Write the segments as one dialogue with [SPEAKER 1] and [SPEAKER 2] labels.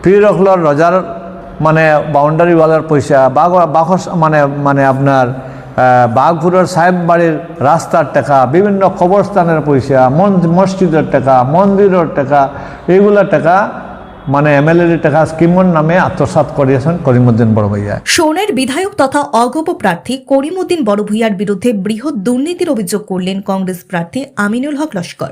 [SPEAKER 1] পীর হকলর রজার মানে বাউন্ডারি ওয়ালার পয়সা, বাঘস মানে আপনার বাঘপুরের সাহেব বাড়ির রাস্তার টাকা, বিভিন্ন কবরস্থানের পয়সা, মসজিদের টাকা, মন্দিরের টাকা, এইগুলার টাকা মানে এমএলএর টাকা স্কিমের নামে আত্মসাৎ করিয়েছেন করিমউদ্দিন বড়ভূঁইয়া।
[SPEAKER 2] সৌনের বিধায়ক তথা অগপ প্রার্থী করিমউদ্দিন বড়ভূঁইয়ার বিরুদ্ধে বৃহৎ দুর্নীতির অভিযোগ করলেন কংগ্রেস প্রার্থী আমিনুল হক লস্কর।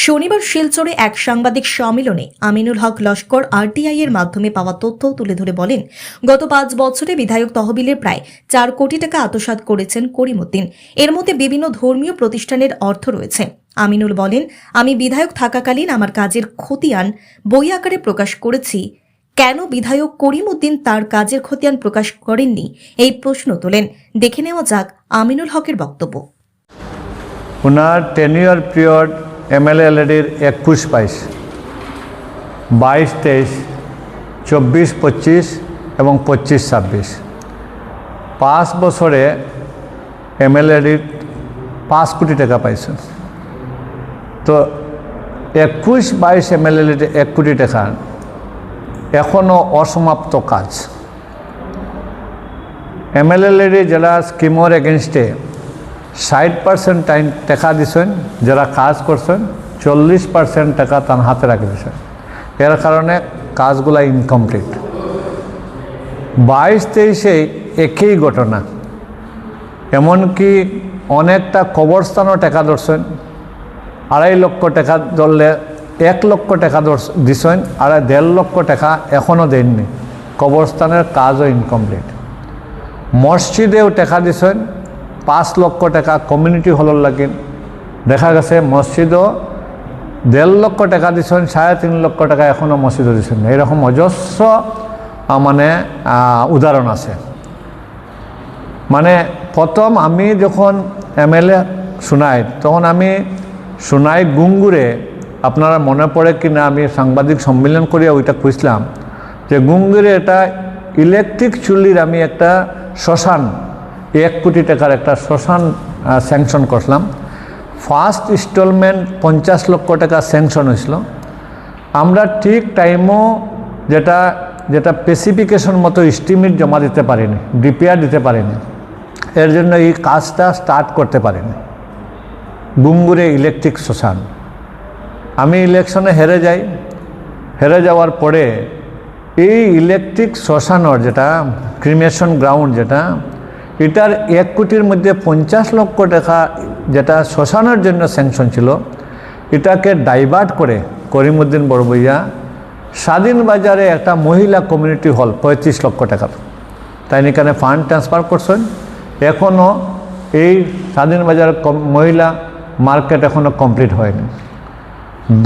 [SPEAKER 2] শনিবার শিলচরে এক সাংবাদিক সম্মেলনে আমিনুল হক লস্কর আরটিআই এর মাধ্যমে পাওয়া তথ্য তুলে ধরে বলেন, গত 5 বছরে বিধায়ক তহবিলের প্রায় 4 কোটি টাকা আত্মসাৎ করেছেন করিমউদ্দিন। এর মধ্যে বিভিন্ন ধর্মীয় প্রতিষ্ঠানের অর্থ রয়েছে। আমিনুল বলেন, আমি বিধায়ক থাকাকালীন আমার কাজের খতিয়ান বই আকারে প্রকাশ করেছি। কেন বিধায়ক করিমউদ্দিন তার কাজের খতিয়ান প্রকাশ করেননি এই প্রশ্ন তোলেন। দেখে নেওয়া যাক আমিনুল হকের বক্তব্য।
[SPEAKER 1] ওনার টেনিয়র পিরিয়ড এমএলএ এলএডির 21-22, 22-23, 24-25 এবং 25-26 5 বছরে এমএলএডির 5 কোটি টাকা পাইছেন। তো 21-22 এমএলএডির 1 কোটি টাকা এখনও অসমাপ্ত কাজ। এমএলএলএডি যারা স্কিমের এগেনস্টে 60% টাকা দিছেন, যারা কাজ করছেন 40% টাকা তার হাতে রাখে দিয়েছেন। এর কারণে কাজগুলা ইনকমপ্লিট। 22-23-এ একই ঘটনা, এমনকি অনেকটা কবরস্থানও টাকা ধরছেন। 2.5 লক্ষ টাকা ধরলে 1 লক্ষ টাকা দিছেন, আর 1.5 লক্ষ টাকা এখনও দেননি। কবরস্থানের কাজও ইনকমপ্লিট। মসজিদেও টাকা দিছেন 5 লক্ষ টাকা কমিউনিটি হলের লাগিন। দেখা গেছে মসজিদও 1.5 লক্ষ টাকা দিছেন, 3.5 লক্ষ টাকা এখনও মসজিদও দিছেন। এরকম অজস্র মানে উদাহরণ আছে। মানে প্রথম আমি যখন এমএলএ শুনাই, তখন আমি শুনাই গুঙ্গুরে, আপনারা মনে পড়ে কি না, আমি সাংবাদিক সম্মেলন করিয়া ওইটা খুঁজলাম যে গুঙ্গুরে এটা ইলেকট্রিক চুল্লির আমি একটা শ্মশান, 1 কোটি টাকার একটা শ্মশান স্যাংশন করলাম। ফার্স্ট ইনস্টলমেন্ট 50 লক্ষ টাকা স্যাংশন হয়েছিল। আমরা ঠিক টাইমও যেটা স্পেসিফিকেশন মতো এস্টিমেট জমা দিতে পারিনি, ডিপিআর দিতে পারিনি। এর জন্য এই কাজটা স্টার্ট করতে পারিনি। গুঙ্গুরে ইলেকট্রিক শ্মশান, আমি ইলেকশনে হেরে যাওয়ার পরে এই ইলেকট্রিক শ্মশানের যেটা ক্রিমেশন গ্রাউন্ড, যেটা এটার 1 কোটির মধ্যে 50 লক্ষ টাকা যেটা শ্মশানের জন্য স্যাংশন ছিল, এটাকে ডাইভার্ট করে করিমউদ্দিন বড়ভূঁইয়া স্বাধীন বাজারে একটা মহিলা কমিউনিটি হল 35 লক্ষ টাকার, তাই এখানে ফান্ড ট্রান্সফার করছেন। এখনও এই স্বাধীন বাজার মহিলা মার্কেট এখনও কমপ্লিট হয়নি।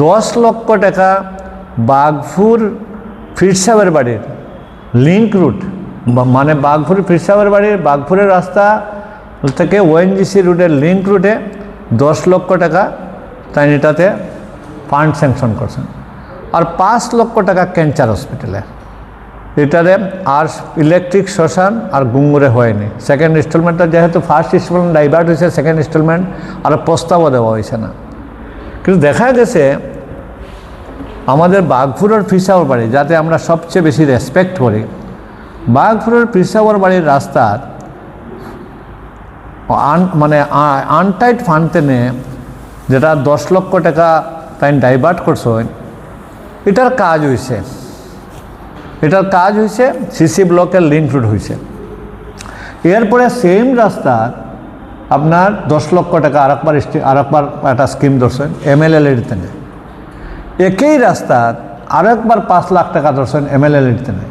[SPEAKER 1] 10 লক্ষ টাকা বাঘপুর ফিরসাহেবের বাড়ির লিঙ্ক রুট, মানে বাঘপুর ফিরসাহেবের বাড়ির বাঘপুরের রাস্তা থেকে ওএনজিসি রুটের লিঙ্ক রুটে 10 লক্ষ টাকা তাই এটাতে ফান্ড স্যাংশন করছেন। আর 5 লক্ষ টাকা ক্যান্সার হসপিটালে, এটারে আর ইলেকট্রিক শ্মশান আর গুঙ্গুরে হয়নি। সেকেন্ড ইনস্টলমেন্টটা যেহেতু ফার্স্ট ইনস্টলমেন্ট ডাইভার্ট হয়েছে, সেকেন্ড ইনস্টলমেন্ট আর প্রস্তাবও দেওয়া হয়েছে না। কিন্তু দেখা গেছে আমাদের বাঘপুরের ফিরসাহেবের বাড়ি, যাতে আমরা সবচেয়ে বেশি রেসপেক্ট করি, বাঘপুরের ফিরসাহেবের বাড়ির রাস্তার মানে আনটাইট ফান্ড টেনে যেটা 10 লক্ষ টাকা তাই ডাইভার্ট করছেন, এটার কাজ হয়েছে সিসি ব্লকের লিঙ্ক রুট হয়েছে। এরপরে সেম রাস্তা আপনার 10 লক্ষ টাকা আরেকবার একটা স্কিম ধরছেন এমএলএলএডি তেনে। একই রাস্তা আরেকবার 5 লাখ টাকা ধরছেন এমএলএলএডি তেনে।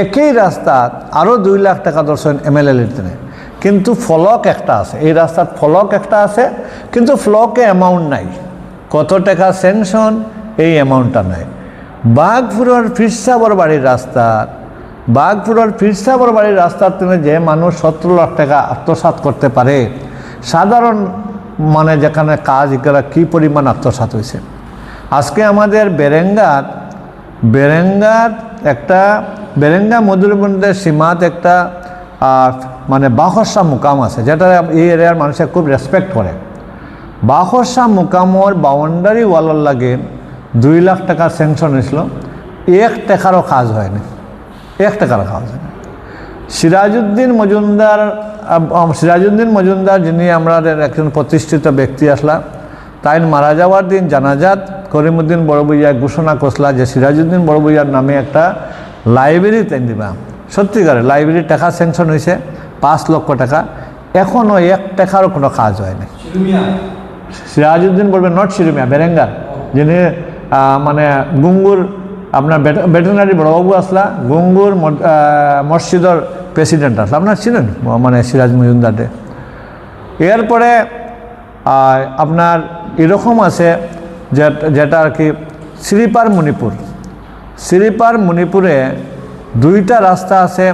[SPEAKER 1] একই রাস্তা আরও 2 লাখ টাকা ধরছেন এমএলএলএডি তেনে। কিন্তু ফলক একটা আছে, এই রাস্তার ফলক একটা আছে, কিন্তু ফলকে অ্যামাউন্ট নাই, কত টাকা স্যাংশন এই অ্যামাউন্টটা নাই। বাঘপুরের ফিরসাহেবের বাড়ির রাস্তার থেকে যে মানুষ 17 লাখ টাকা আত্মসাৎ করতে পারে, সাধারণ মানে যেখানে কাজ এগুলো কী পরিমাণ আত্মসাৎ হয়েছে। আজকে আমাদের বেরেঙ্গা মধুরবন্দের সীমাত একটা মানে বাহসা মুকাম আছে, যেটা এই এরিয়ার মানুষে খুব রেসপেক্ট করে। বাহসা মুকামর বাউন্ডারি ওয়ালার লাগে 2 লাখ টাকা স্যাংশন হয়েছিল। এক টাকারও কাজ হয়নি, এক টাকারও কাজ হয়নি। সিরাজউদ্দিন মজুমদার যিনি আমাদের একজন প্রতিষ্ঠিত ব্যক্তি আসলা, তাই মারা যাওয়ার দিন জানাজাত করিমউদ্দিন বড়ভূঁইয়া ঘোষণা করছিলা যে সিরাজউদ্দিন বড়ভূঁইয়ার নামে একটা লাইব্রেরি তাই দিবা। সত্যিকারে লাইব্রেরির টাকা স্যাংশন হয়েছে 5 লক্ষ টাকা, এখনও 1 টাকারও কোনো কাজ হয়নি। সিরাজউদ্দিন বলবে নট শিরুমিয়া, বেরেঙ্গার, যিনি মানে গুঙ্গুর আপনার ভেটেরিনারি বড়বাবু আসলা, গুঙ্গুর মসজিদের প্রেসিডেন্ট আসলা, আপনার ছিলেন মানে সিরাজ মজুমদারে। এরপরে আপনার এরকম আছে যেটা আর কি শ্রীপার মণিপুরে 2টা রাস্তা আছে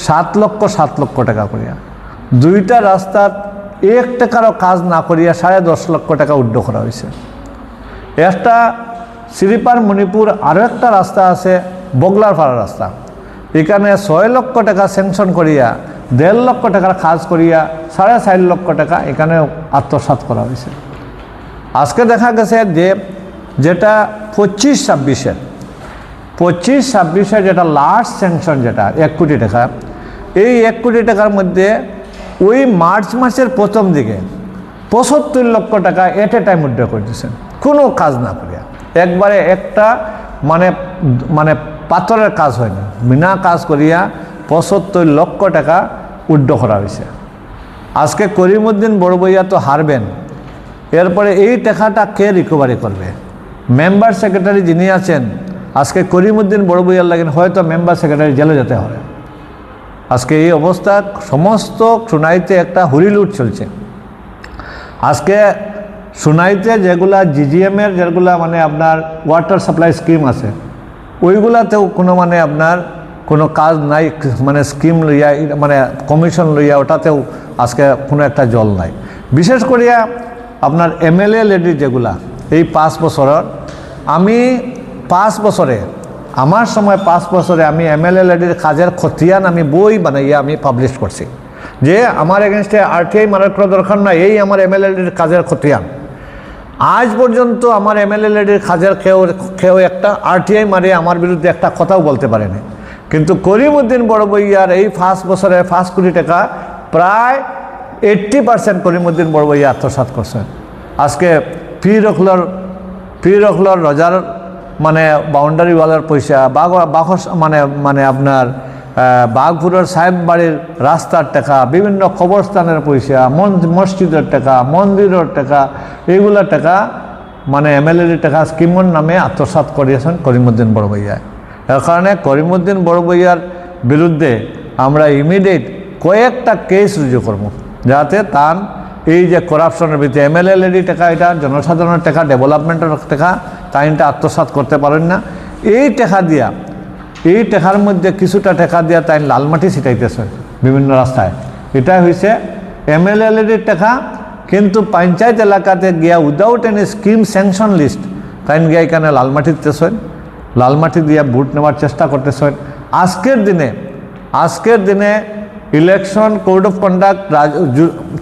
[SPEAKER 1] 7 লক্ষ টাকা করিয়া, 2টা রাস্তা 1 টাকারও কাজ না করিয়া 10.5 লক্ষ টাকা উড্ড করা হয়েছে। একটা শ্রীপার মণিপুর, আরও একটা রাস্তা আছে বগলারপাড়া রাস্তা, এখানে 6 লক্ষ টাকা স্যাংশন করিয়া 1.5 লক্ষ টাকার কাজ করিয়া 4.5 লক্ষ টাকা এখানে আত্মসাৎ করা হয়েছে। আজকে দেখা গেছে যে যেটা 25-26 যেটা লাস্ট স্যাংশন, যেটা 1 কোটি টাকা, এই 1 কোটি টাকার মধ্যে ওই মার্চ মাসের প্রথম দিকে 75 লক্ষ টাকা এট এ টাইম উড্ড করে দিয়েছেন, কোনো কাজ না করিয়া। একবারে একটা মানে পাথরের কাজ হয়নি, বিনা কাজ করিয়া 75 লক্ষ টাকা উড্ড করা হয়েছে। আজকে করিমউদ্দিন বড়ভূঁইয়া তো হারবেন, এরপরে এই টাকাটা কে রিকভারি করবে? মেম্বার সেক্রেটারি যিনি আছেন, আজকে করিমউদ্দিন বড়ভূঁইয়ার লাগেন হয়তো মেম্বার সেক্রেটারি জেলে যেতে হবে। আজকে এই অবস্থা, সমস্ত সোনাইতে একটা হুরিলুট চলছে। আজকে সোনাইতে যেগুলা জিজিএমের যেগুলা মানে আপনার ওয়াটার সাপ্লাই স্কিম আছে, ওইগুলাতেও কোনো মানে আপনার কোনো কাজ নাই, মানে স্কিম লইয়া মানে কমিশন লইয়া ওটাতেও আজকে কোনো একটা জল নাই। বিশেষ করিয়া আপনার এমএলএ লেডি যেগুলা এই 5 বছরের, আমি 5 বছরে আমার সময় 5 বছরে আমি এমএলএ লেডির কাজের খতিয়ান আমি বই বানাইয়া আমি পাবলিশ করছি, যে আমার এগেনস্টে আরটিআই মারার কোনো দরকার নাই, এই আমার এমএলএ লেডির কাজের খতিয়ান। আজ পর্যন্ত আমার এমএলএ লেডির কাজের কেউ একটা আরটিআই মারে আমার বিরুদ্ধে একটা কথাও বলতে পারেনি। কিন্তু করিমউদ্দিন বড়ভূঁইয়ার এই 5 বছরে 5 কোটি টাকা প্রায় 80% করিমউদ্দিন বড়ভূঁইয়া আত্মসাৎ করছেন। আজকে পীর রখলর রজার মানে বাউন্ডারি ওয়ালের পয়সা, মানে আপনার বাঘপুরের সাহেব বাড়ির রাস্তার টাকা, বিভিন্ন কবরস্থানের পয়সা, মসজিদের টাকা, মন্দিরের টাকা, এইগুলা টাকা মানে এমএলএর টাকা স্কিমের নামে আত্মসাৎ করিয়েছেন করিমউদ্দিন বড়ভূঁইয়া। এর কারণে করিমউদ্দিন বড়ভূঁইয়ার বিরুদ্ধে আমরা ইমিডিয়েট কয়েকটা কেস রুজু করব, যাতে তার এই যে করাপশনের ভিত্তিতে এমএলএ লেডি টাকা, এটা জনসাধারণের টাকা, ডেভেলপমেন্টের টাকা, তাইনটা আত্মসাৎ করতে পারেন না। এই টাকা দিয়া, এই টাকার মধ্যে কিছুটা টাকা দিয়া তাই লালমাটি ছিটাইতেছে বিভিন্ন রাস্তায়, এটা হয়েছে এমএলএ লেডির টাকা। কিন্তু পঞ্চায়েত এলাকাতে গিয়া without any scheme sanction list তাই গিয়া এখানে লালমাটি দিতেছেন, লালমাটি দিয়া ভোট নেওয়ার চেষ্টা করতেছেন। আজকের দিনে ইলেকশন কোড অফ কন্ডাক্ট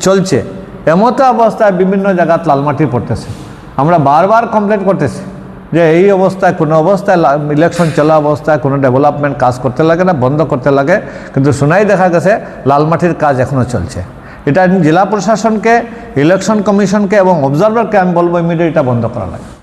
[SPEAKER 1] চলছে, এমতো অবস্থায় বিভিন্ন জায়গাত লালমাটি পড়তেছে। আমরা বারবার কমপ্লেন করতেছি যে এই অবস্থায়, কোনো অবস্থায় ইলেকশন চলা অবস্থায় কোনো ডেভেলপমেন্ট কাজ করতে লাগে না, বন্ধ করতে লাগে, কিন্তু শোনাই দেখা গেছে লালমাটির কাজ এখনও চলছে। এটা জেলা প্রশাসনকে, ইলেকশন কমিশনকে এবং অবজারভারকে আমি বলবো ইমিডিয়েট এটা বন্ধ করা লাগে।